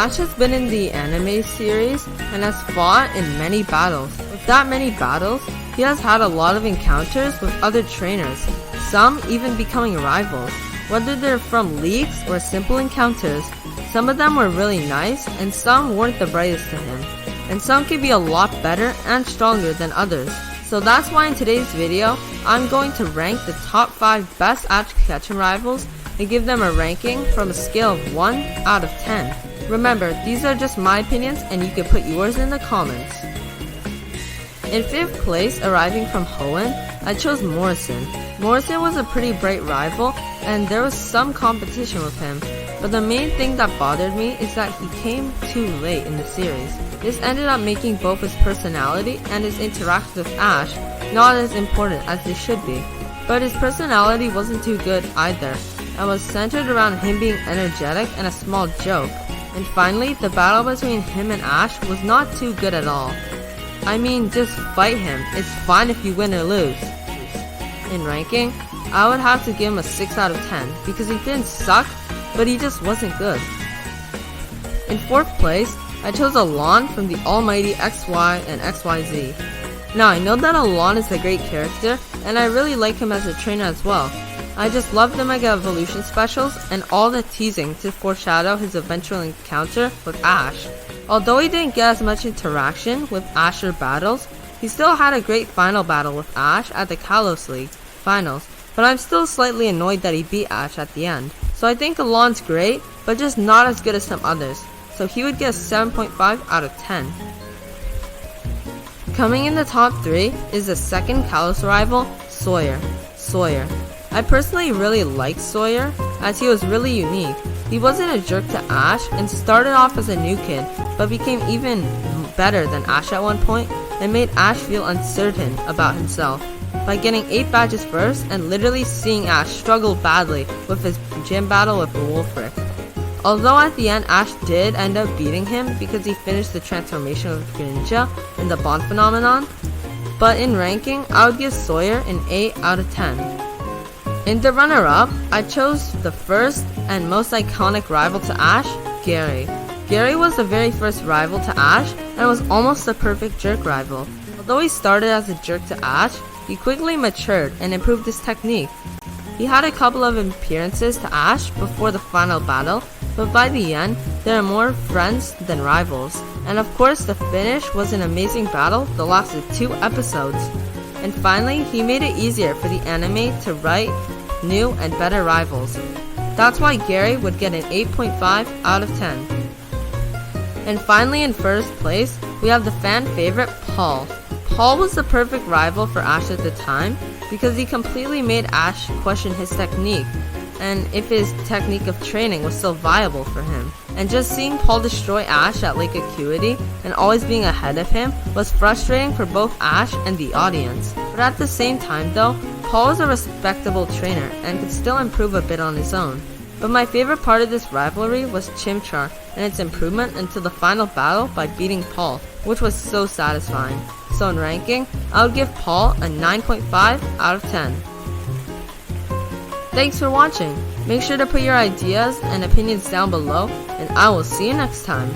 Ash has been in the anime series and has fought in many battles. With that many battles, he has had a lot of encounters with other trainers, some even becoming rivals. Whether they're from leagues or simple encounters, some of them were really nice and some weren't the brightest to him. And some can be a lot better and stronger than others. So that's why in today's video, I'm going to rank the top 5 best Ash Ketchum rivals and give them a ranking from a scale of 1 out of 10. Remember, these are just my opinions and you can put yours in the comments. In 5th place, arriving from Hoenn, I chose Morrison. Morrison was a pretty bright rival and there was some competition with him, but the main thing that bothered me is that he came too late in the series. This ended up making both his personality and his interactions with Ash not as important as they should be. But his personality wasn't too good either, and was centered around him being energetic and a small joke. And finally, the battle between him and Ash was not too good at all. I mean, just fight him, it's fine if you win or lose. In ranking, I would have to give him a 6 out of 10, because he didn't suck, but he just wasn't good. In 4th place, I chose Elon from the almighty XY and XYZ. Now I know that Elon is a great character, and I really like him as a trainer as well. I just love the Mega Evolution specials and all the teasing to foreshadow his eventual encounter with Ash. Although he didn't get as much interaction with Ash or battles, he still had a great final battle with Ash at the Kalos League finals, but I'm still slightly annoyed that he beat Ash at the end. So I think Elon's great, but just not as good as some others, so he would get a 7.5 out of 10. Coming in the top 3 is the second Kalos rival, Sawyer. I personally really liked Sawyer, as he was really unique. He wasn't a jerk to Ash and started off as a new kid, but became even better than Ash at one point and made Ash feel uncertain about himself by getting 8 badges first and literally seeing Ash struggle badly with his gym battle with Wolfric. Although at the end Ash did end up beating him because he finished the transformation of Greninja and the Bond phenomenon, but in ranking I would give Sawyer an 8 out of 10. In the runner-up, I chose the first and most iconic rival to Ash, Gary. Gary was the very first rival to Ash and was almost the perfect jerk rival. Although he started as a jerk to Ash, he quickly matured and improved his technique. He had a couple of appearances to Ash before the final battle, but by the end, they are more friends than rivals. And of course, the finish was an amazing battle that lasted 2 episodes. And finally, he made it easier for the anime to write new and better rivals. That's why Gary would get an 8.5 out of 10. And finally, in 1st place, we have the fan favorite Paul. Paul was the perfect rival for Ash at the time because he completely made Ash question his technique and if his technique of training was still viable for him. And just seeing Paul destroy Ash at Lake Acuity and always being ahead of him was frustrating for both Ash and the audience. But at the same time though, Paul was a respectable trainer and could still improve a bit on his own. But my favorite part of this rivalry was Chimchar and its improvement until the final battle by beating Paul, which was so satisfying. So in ranking, I would give Paul a 9.5 out of 10. Thanks for watching. Make sure to put your ideas and opinions down below, and I will see you next time.